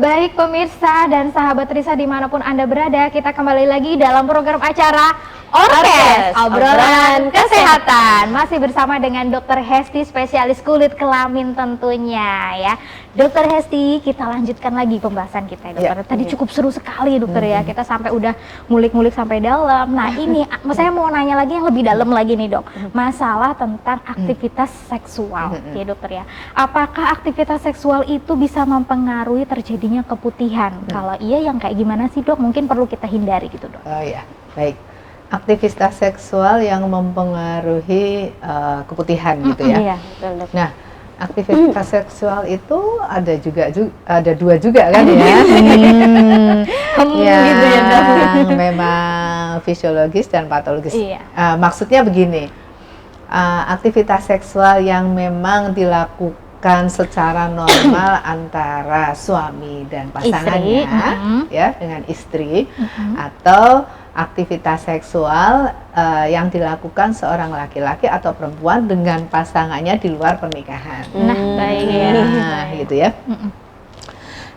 Speaker 2: Baik pemirsa dan sahabat Risa dimanapun Anda berada, kita kembali lagi dalam program acara Orkes, obrolan kesehatan. Masih bersama dengan Dr. Hesti, spesialis kulit kelamin tentunya ya. Dr. Hesti, kita lanjutkan lagi pembahasan kita ya, dokter. Tadi cukup seru sekali dokter ya, kita sampai udah ngulik-ngulik sampai dalam. Nah ini, saya mau nanya lagi yang lebih dalam lagi nih dok, masalah tentang aktivitas seksual ya dokter ya. Apakah aktivitas seksual itu bisa mempengaruhi terjadinya keputihan? Kalau iya yang kayak gimana sih dok? Mungkin perlu kita hindari gitu dok.
Speaker 3: Oh ya, baik. Aktivitas seksual yang mempengaruhi keputihan gitu ya.
Speaker 1: Iya, betul dok.
Speaker 3: Nah, aktivitas seksual itu ada ada dua juga kan ya. Ya,
Speaker 2: Gitu ya dok.
Speaker 3: memang fisiologis dan patologis.
Speaker 2: Iya.
Speaker 3: Maksudnya begini, aktivitas seksual yang memang dilakukan secara normal antara suami dan pasangannya, ya, dengan istri, atau aktivitas seksual yang dilakukan seorang laki-laki atau perempuan dengan pasangannya di luar pernikahan.
Speaker 2: Nah baik ya.
Speaker 3: Nah, gitu ya.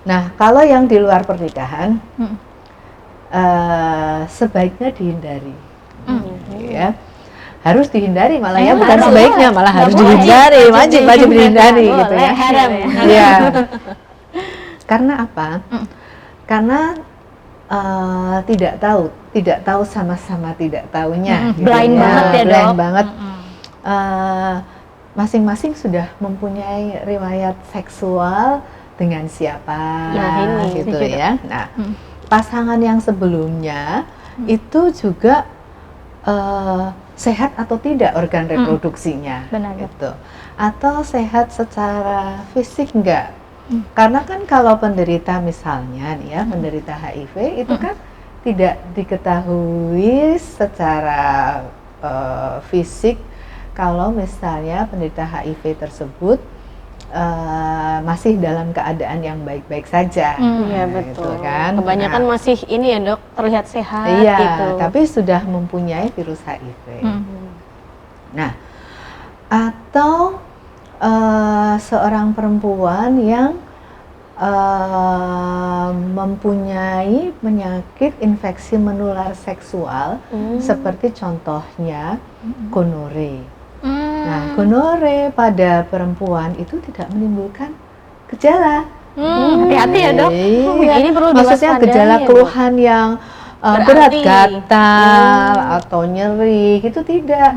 Speaker 3: Nah, kalau yang di luar pernikahan, sebaiknya dihindari, ya. Harus dihindari malah ya, bukan sebaiknya, malah harus dihindari, wajib dihindari gitu ya.
Speaker 1: Haram.
Speaker 3: Iya. Karena apa? Karena tidak tahu sama-sama tidak tahunya. Gitu
Speaker 2: Blind banget ya,
Speaker 3: blind
Speaker 2: dok.
Speaker 3: banget. Masing-masing sudah mempunyai riwayat seksual dengan siapa,
Speaker 1: Nah, ini
Speaker 3: gitu
Speaker 2: setuju,
Speaker 3: ya. Nah, pasangan yang sebelumnya itu juga sehat atau tidak organ reproduksinya,
Speaker 2: Benar, dok.
Speaker 3: gitu. Atau sehat secara fisik enggak? Karena kan kalau penderita misalnya nih ya, penderita HIV itu kan tidak diketahui secara fisik kalau misalnya penderita HIV tersebut masih dalam keadaan yang baik-baik saja.
Speaker 1: Iya
Speaker 3: Nah,
Speaker 1: betul.
Speaker 3: gitu kan.
Speaker 1: Kebanyakan masih ini ya dok, terlihat sehat
Speaker 3: Iya,
Speaker 1: gitu.
Speaker 3: tapi sudah mempunyai virus HIV. Nah, atau seorang perempuan yang mempunyai penyakit infeksi menular seksual, seperti contohnya gonore. Nah, gonore pada perempuan itu tidak menimbulkan gejala.
Speaker 2: Hati-hati ya dok.
Speaker 3: Iya.
Speaker 1: Ini perlu
Speaker 3: Maksudnya
Speaker 1: diwaspadai
Speaker 3: gejala
Speaker 1: ya, Dok.
Speaker 3: keluhan yang berat, gatal atau nyeri gitu tidak.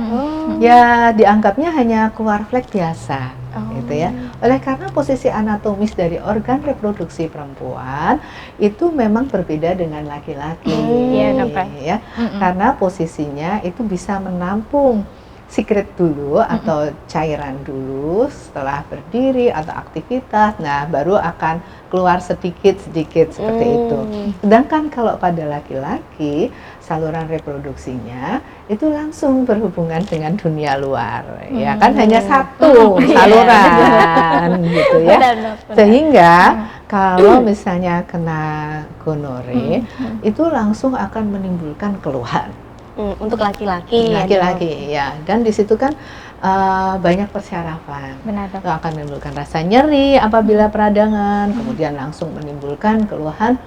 Speaker 3: Ya dianggapnya hanya keluar flek biasa, gitu ya. Oleh karena posisi anatomis dari organ reproduksi perempuan itu memang berbeda dengan laki-laki,
Speaker 2: Iya, dokter.
Speaker 3: ya. Karena posisinya itu bisa menampung secret dulu atau cairan dulu setelah berdiri atau aktivitas, nah baru akan keluar sedikit-sedikit seperti itu. Sedangkan kalau pada laki-laki saluran reproduksinya itu langsung berhubungan dengan dunia luar, ya kan hanya satu saluran gitu ya. Sehingga kalau misalnya kena gonore itu langsung akan menimbulkan keluhan.
Speaker 1: Untuk laki-laki.
Speaker 3: Ya, dan di situ kan banyak persyaratan.
Speaker 2: Benar dok.
Speaker 3: Itu akan menimbulkan rasa nyeri apabila peradangan, kemudian langsung menimbulkan keluhan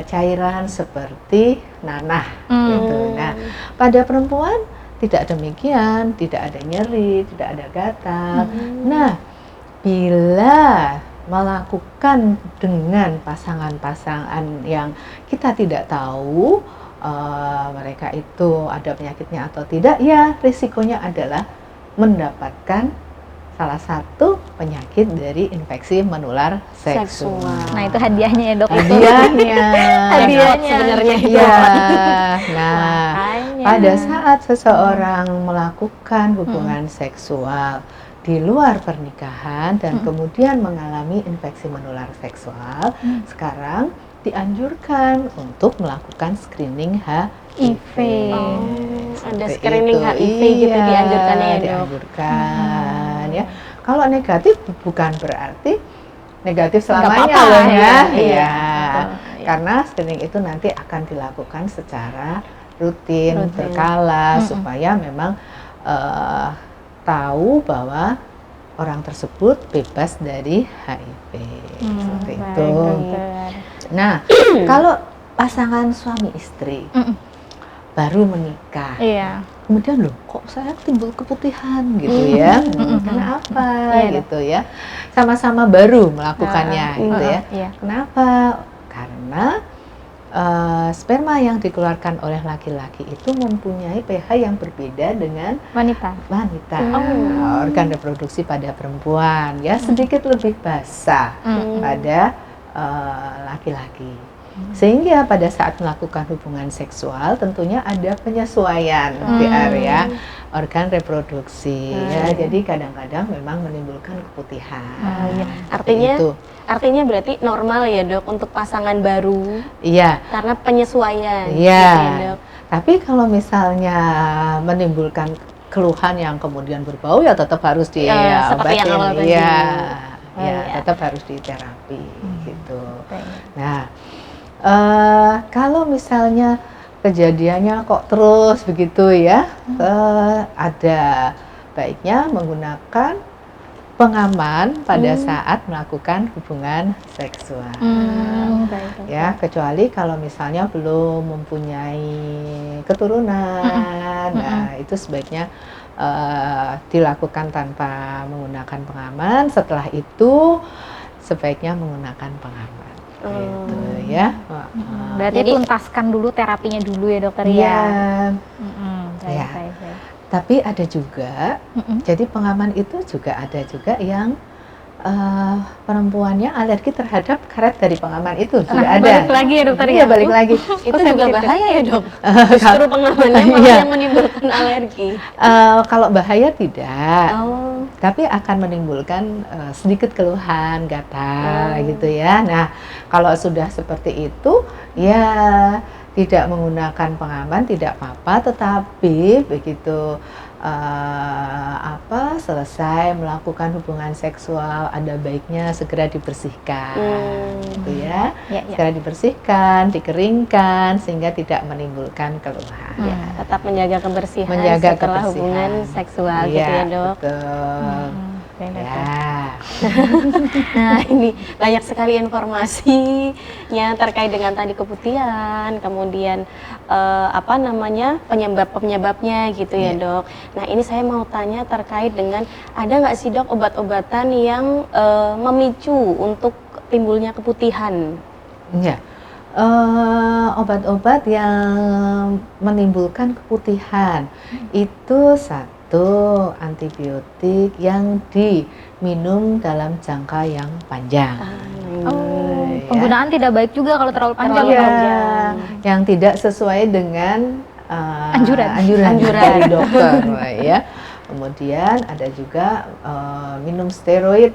Speaker 3: cairan seperti nanah, gitu. Nah, pada perempuan tidak demikian, tidak ada nyeri, tidak ada gatal. Nah, bila melakukan dengan pasangan-pasangan yang kita tidak tahu mereka itu ada penyakitnya atau tidak, ya risikonya adalah mendapatkan salah satu penyakit dari infeksi menular seksual.
Speaker 2: Nah itu hadiahnya ya dok.
Speaker 3: Hadiahnya.
Speaker 1: Hadiahnya sebenarnya itu.
Speaker 3: Iya. Nah,
Speaker 1: Makanya.
Speaker 3: pada saat seseorang melakukan hubungan seksual di luar pernikahan dan kemudian mengalami infeksi menular seksual, sekarang dianjurkan untuk melakukan screening HIV.
Speaker 1: Ada
Speaker 3: Seperti
Speaker 1: screening
Speaker 3: itu.
Speaker 1: HIV gitu
Speaker 3: Iya,
Speaker 1: dianjurkannya ya dok.
Speaker 3: dianjurkan ya. Kalau negatif bukan berarti negatif
Speaker 2: Nggak
Speaker 3: selamanya
Speaker 2: apa-apa,
Speaker 3: loh ya.
Speaker 1: iya,
Speaker 3: Iya.
Speaker 1: betul, iya.
Speaker 3: Karena screening itu nanti akan dilakukan secara rutin. Berkala supaya memang tahu bahwa orang tersebut bebas dari HIV. Seperti
Speaker 2: baik,
Speaker 3: itu.
Speaker 2: dokter.
Speaker 3: Nah, kalau pasangan suami istri baru menikah,
Speaker 2: Iya.
Speaker 3: kemudian loh kok saya timbul keputihan gitu ya, kenapa
Speaker 2: Iya,
Speaker 3: gitu ya, sama-sama baru melakukannya gitu ya,
Speaker 2: Iya.
Speaker 3: kenapa? Karena sperma yang dikeluarkan oleh laki-laki itu mempunyai pH yang berbeda dengan
Speaker 2: Wanita.
Speaker 3: wanita. Organ reproduksi pada perempuan ya sedikit lebih basah pada laki-laki. Sehingga pada saat melakukan hubungan seksual tentunya ada penyesuaian di area organ reproduksi ya. Jadi kadang-kadang memang menimbulkan keputihan.
Speaker 1: Artinya
Speaker 3: Itu.
Speaker 1: artinya berarti normal ya, Dok, untuk pasangan baru
Speaker 3: Iya.
Speaker 1: karena penyesuaian.
Speaker 3: Iya.
Speaker 1: gitu ya, Dok.
Speaker 3: Tapi kalau misalnya menimbulkan keluhan yang kemudian berbau ya tetap harus
Speaker 1: seperti yang
Speaker 3: diobatin.
Speaker 1: awal tadi.
Speaker 3: Iya.
Speaker 1: Oh,
Speaker 3: Ya,
Speaker 1: iya.
Speaker 3: tetap harus diterapi gitu.
Speaker 2: Baik.
Speaker 3: Nah, kalau misalnya kejadiannya kok terus begitu ya, ada baiknya menggunakan pengaman pada saat melakukan hubungan seksual.
Speaker 2: Baik.
Speaker 3: Ya, kecuali kalau misalnya belum mempunyai keturunan, nah itu sebaiknya dilakukan tanpa menggunakan pengaman. Setelah itu sebaiknya menggunakan pengaman. Gitu ya.
Speaker 2: Berarti
Speaker 1: Jadi-
Speaker 2: tuntaskan dulu terapinya dulu ya, dokter
Speaker 3: Iya.
Speaker 2: ya. Baik,
Speaker 3: Ya.
Speaker 2: baik, baik.
Speaker 3: Tapi ada juga, jadi pengaman itu juga ada juga yang perempuannya alergi terhadap karet dari pengaman itu juga ada.
Speaker 1: Balik lagi ya, dokter
Speaker 3: Iya,
Speaker 1: ya.
Speaker 3: balik lagi.
Speaker 1: Itu juga bahaya ya, Dok. Justru pengamannya malah
Speaker 3: Iya.
Speaker 1: yang menimbulkan alergi.
Speaker 3: Kalau bahaya tidak,
Speaker 1: Oh.
Speaker 3: tapi akan menimbulkan sedikit keluhan, gatal gitu ya. Nah, kalau sudah seperti itu, ya tidak menggunakan pengaman tidak apa-apa, tetapi begitu selesai melakukan hubungan seksual ada baiknya segera dibersihkan, gitu ya.
Speaker 2: Ya, ya.
Speaker 3: Segera dibersihkan, dikeringkan sehingga tidak menimbulkan keluhan.
Speaker 1: Ya, tetap menjaga kebersihan
Speaker 3: Menjaga
Speaker 1: setelah
Speaker 3: kebersihan.
Speaker 1: hubungan seksual gitu
Speaker 3: Iya,
Speaker 1: ya, Dok.
Speaker 3: betul.
Speaker 2: Baik, dokter.
Speaker 3: Ya.
Speaker 1: Nah, ini banyak sekali informasinya terkait dengan tadi keputihan, kemudian penyebabnya gitu ya,
Speaker 3: Iya.
Speaker 1: Dok. Nah, ini saya mau tanya terkait dengan ada nggak sih, Dok, obat-obatan yang memicu untuk timbulnya keputihan?
Speaker 3: Ya. Obat-obat yang menimbulkan keputihan itu satu antibiotik yang diminum dalam jangka yang panjang.
Speaker 2: Oh,
Speaker 3: Ya.
Speaker 2: penggunaan tidak baik juga kalau terlalu panjang.
Speaker 1: Terlalu
Speaker 2: ya, Dok?
Speaker 1: panjang.
Speaker 3: Yang tidak sesuai dengan
Speaker 2: Anjuran.
Speaker 3: anjuran dari dokter, ya. Kemudian ada juga minum steroid.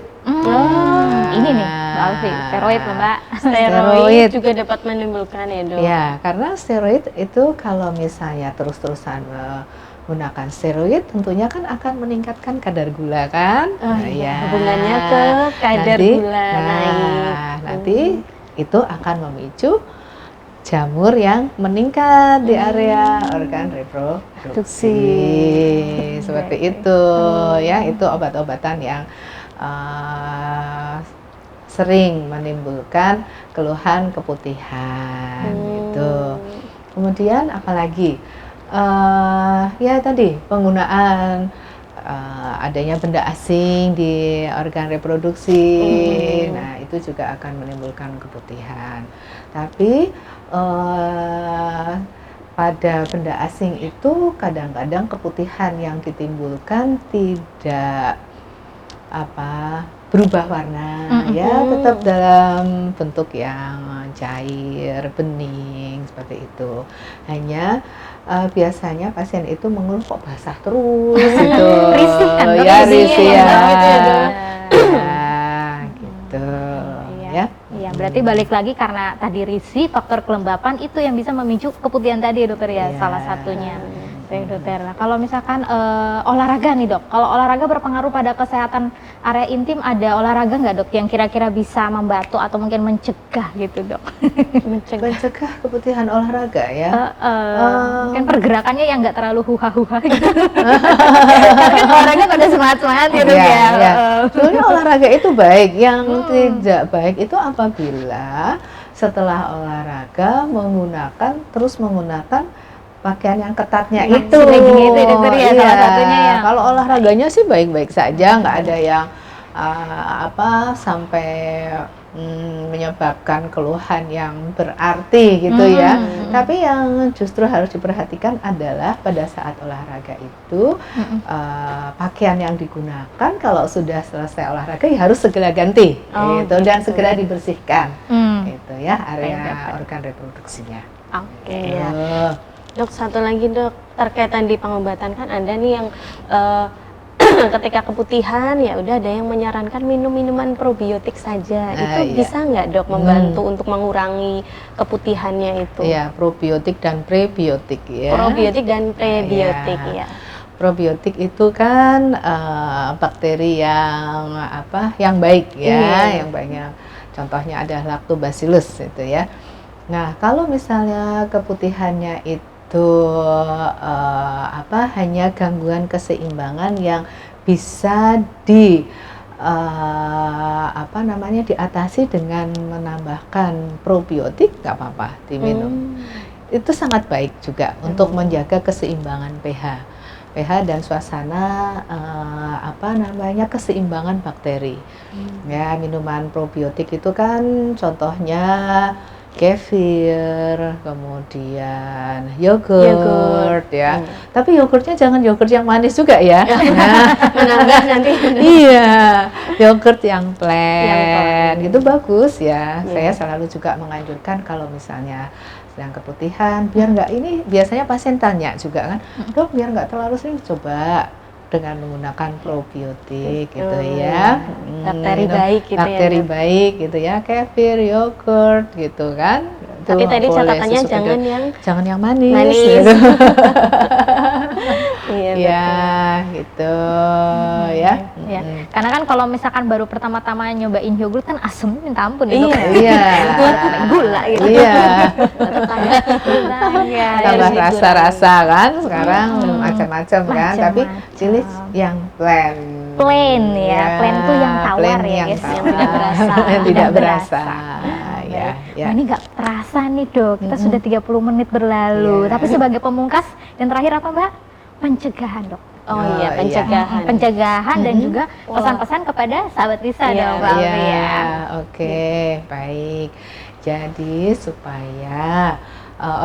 Speaker 2: Ini nih, Mbak Alfi, steroid loh, Mbak.
Speaker 1: Steroid juga dapat menimbulkan ya, Dok.
Speaker 3: Ya, karena steroid itu kalau misalnya terus-terusan menggunakan steroid tentunya kan akan meningkatkan kadar gula kan.
Speaker 1: Oh,
Speaker 3: Nah,
Speaker 1: iya.
Speaker 3: ya.
Speaker 1: Hubungannya ke kadar gula naik.
Speaker 3: Nanti itu akan memicu jamur yang meningkat di area organ reproduksi. Seperti itu ya, itu obat-obatan yang sering menimbulkan keluhan keputihan gitu. Kemudian apalagi ya tadi penggunaan adanya benda asing di organ reproduksi, nah itu juga akan menimbulkan keputihan. Tapi pada benda asing itu kadang-kadang keputihan yang ditimbulkan tidak berubah warna, ya tetap dalam bentuk yang cair, bening seperti itu. Hanya biasanya pasien itu mengeluh kok basah terus gitu.
Speaker 2: Risih kan, Dok?
Speaker 3: Ya
Speaker 2: Risih
Speaker 3: risih
Speaker 2: ya,
Speaker 3: ya.
Speaker 2: Dok, itu ya, Dok.
Speaker 3: Ya, gitu. Ya.
Speaker 2: Iya, berarti balik lagi karena tadi risih, faktor kelembapan itu yang bisa memicu keputihan tadi ya, dokter ya,
Speaker 3: Iya.
Speaker 2: salah satunya. Baik, dokter. Nah, kalau misalkan olahraga nih, Dok. Kalau olahraga berpengaruh pada kesehatan area intim ada olahraga nggak dok yang kira-kira bisa membantu atau mungkin mencegah gitu dok?
Speaker 3: Mencegah keputihan olahraga ya.
Speaker 2: Mungkin pergerakannya yang nggak terlalu huha-huha gitu. Kan olahraga pada semangat-semangat gitu
Speaker 3: Iya,
Speaker 2: ya.
Speaker 3: iya. Sebenarnya olahraga itu baik. Yang tidak baik itu apabila setelah olahraga terus menggunakan pakaian yang ketatnya itu.
Speaker 2: Gitu, dokter ya,
Speaker 3: Iya.
Speaker 2: salah satunya ya.
Speaker 3: Kalau olahraganya sih baik-baik saja, nggak ada yang sampai menyebabkan keluhan yang berarti gitu ya. Tapi yang justru harus diperhatikan adalah pada saat olahraga itu pakaian yang digunakan kalau sudah selesai olahraga ya harus segera ganti gitu, dan segera dibersihkan itu ya area organ reproduksinya.
Speaker 1: Oke ya. Dok, satu lagi dok, terkait tadi pengobatan kan ada nih yang ketika keputihan ya udah ada yang menyarankan minum minuman probiotik saja. Itu bisa nggak dok membantu untuk mengurangi keputihannya itu?
Speaker 3: Iya, probiotik dan prebiotik ya.
Speaker 1: Probiotik dan prebiotik ya.
Speaker 3: Probiotik itu kan bakteri yang baik ya, yang banyak. Contohnya ada Lactobacillus itu ya. Nah, kalau misalnya keputihannya itu hanya gangguan keseimbangan yang bisa diatasi dengan menambahkan probiotik, nggak apa-apa diminum. Itu sangat baik juga untuk menjaga keseimbangan pH dan suasana keseimbangan bakteri. Ya, minuman probiotik itu kan contohnya kefir, kemudian yogurt ya. Tapi yogurtnya jangan yogurt yang manis juga ya.
Speaker 1: Menambah nanti.
Speaker 3: Iya, yogurt yang plain itu bagus ya. Saya selalu juga menganjurkan kalau misalnya sedang keputihan, biar nggak ini, biasanya pasien tanya juga kan, dok biar nggak terlalu sering, coba dengan menggunakan probiotik gitu ya,
Speaker 1: bakteri baik gitu
Speaker 3: bakteri
Speaker 1: ya,
Speaker 3: baik gitu ya, kefir, yogurt gitu kan.
Speaker 1: Tapi tadi catatannya jangan yang manis.
Speaker 3: Gitu.
Speaker 1: Iya,
Speaker 3: gitu ya.
Speaker 2: Ya. Karena kan kalau misalkan baru pertama-tama nyobain yogurt kan asemnya minta ampun ya dok.
Speaker 3: Iya.
Speaker 2: Gula gitu.
Speaker 3: Iya.
Speaker 2: Tambah
Speaker 3: rasa-rasa kan sekarang macam-macam kan, tapi pilih yang plain
Speaker 2: ya. Plain tuh yang tawar ya guys, yang tidak berasa.
Speaker 3: Yang tidak berasa. Ya.
Speaker 2: Nah, ini nggak terasa nih dok, kita sudah 30 menit berlalu. Tapi sebagai pemungkas dan terakhir apa Mbak? Pencegahan dok.
Speaker 1: Oh iya, pencegahan.
Speaker 2: Pencegahan dan juga pesan-pesan kepada sahabat Risa dong Mbak Alfi ya.
Speaker 3: Oke, baik. Jadi supaya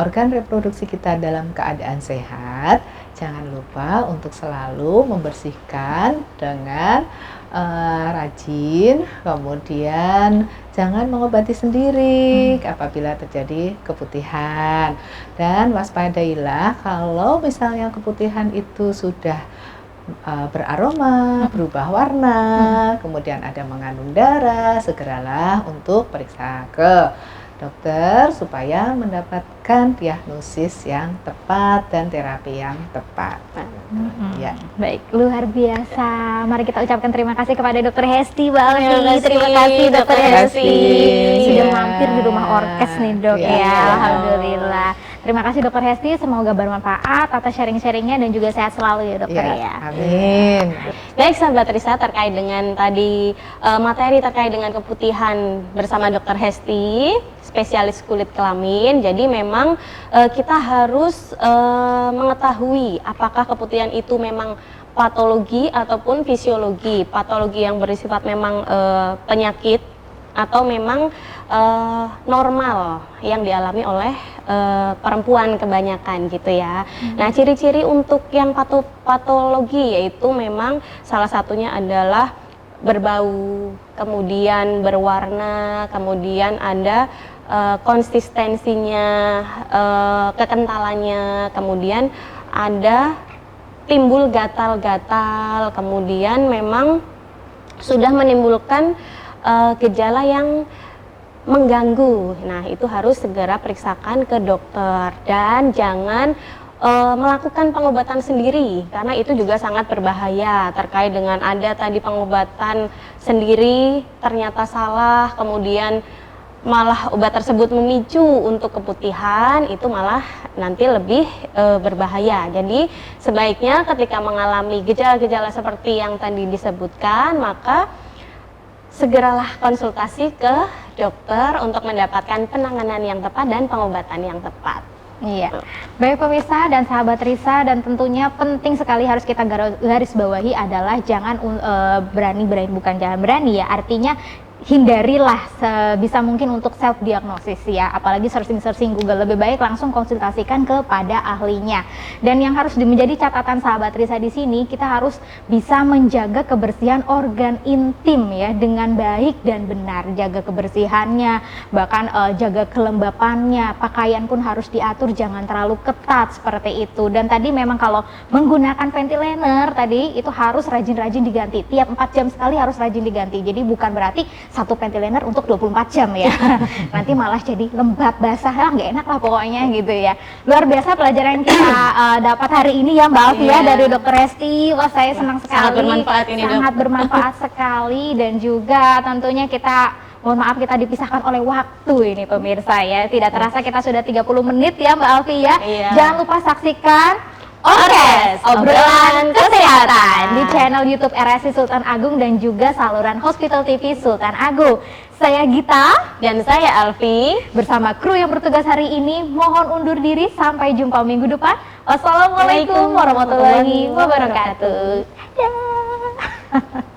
Speaker 3: organ reproduksi kita dalam keadaan sehat, jangan lupa untuk selalu membersihkan dengan rajin, kemudian jangan mengobati sendiri apabila terjadi keputihan, dan waspadailah kalau misalnya keputihan itu sudah beraroma, berubah warna, kemudian ada mengandung darah, segeralah untuk periksa ke dokter supaya mendapatkan diagnosis yang tepat dan terapi yang tepat. Ya.
Speaker 2: Baik, luar biasa. Mari kita ucapkan terima kasih kepada Dr. Hesti Mbak Alfi. Terima kasih Dr. Hesti sudah mampir di rumah Orkes nih dok ya. Alhamdulillah. Terima kasih Dr. Hesti, semoga bermanfaat atas sharing-sharingnya dan juga sehat selalu ya dokter ya.
Speaker 3: Amin.
Speaker 1: Baik sahabat Risa, terkait dengan tadi materi terkait dengan keputihan bersama Dr. Hesti, spesialis kulit kelamin. Jadi memang kita harus mengetahui apakah keputihan itu memang patologi ataupun fisiologi. Patologi yang bersifat memang penyakit atau memang normal yang dialami oleh perempuan kebanyakan gitu ya. Nah, ciri-ciri untuk yang patologi yaitu memang salah satunya adalah berbau, kemudian berwarna, kemudian ada konsistensinya, kekentalannya, kemudian ada timbul gatal-gatal, kemudian memang sudah menimbulkan gejala yang mengganggu. Nah, itu harus segera periksakan ke dokter dan jangan melakukan pengobatan sendiri, karena itu juga sangat berbahaya terkait dengan ada tadi pengobatan sendiri ternyata salah, kemudian malah obat tersebut memicu untuk keputihan, itu malah nanti lebih berbahaya. Jadi sebaiknya ketika mengalami gejala-gejala seperti yang tadi disebutkan, maka segeralah konsultasi ke dokter untuk mendapatkan penanganan yang tepat dan pengobatan yang tepat.
Speaker 2: Iya, baik pemirsa dan sahabat Risa, dan tentunya penting sekali harus kita garis bawahi adalah jangan berani-berani, bukan jangan berani ya, artinya hindarilah sebisa mungkin untuk self diagnosis ya, apalagi searching Google. Lebih baik langsung konsultasikan kepada ahlinya. Dan yang harus menjadi catatan sahabat Risa di sini, kita harus bisa menjaga kebersihan organ intim ya dengan baik dan benar, jaga kebersihannya, bahkan jaga kelembapannya, pakaian pun harus diatur, jangan terlalu ketat seperti itu. Dan tadi memang kalau menggunakan ventilator tadi itu harus rajin-rajin diganti, tiap 4 jam sekali harus rajin diganti. Jadi bukan berarti satu ventilator untuk 24 jam ya. Nanti malah jadi lembab, basah, nggak enak lah pokoknya gitu ya. Luar biasa pelajaran yang kita dapat hari ini ya Mbak Alfi ya, dari Dr. Hesti. Wah, saya senang sekali.
Speaker 1: Sangat bermanfaat ini,
Speaker 2: sangat bermanfaat sekali, dan juga tentunya kita mohon maaf kita dipisahkan oleh waktu ini pemirsa ya. Tidak terasa kita sudah 30 menit ya Mbak Alfi ya.
Speaker 1: Iya.
Speaker 2: Jangan lupa saksikan Orkes, obrolan kesehatan di channel YouTube RSI Sultan Agung dan juga saluran Hospital TV Sultan Agung. Saya Gita
Speaker 1: Dan saya Alfi.
Speaker 2: bersama kru yang bertugas hari ini mohon undur diri, sampai jumpa minggu depan. Wassalamualaikum warahmatullahi wabarakatuh. Dadah.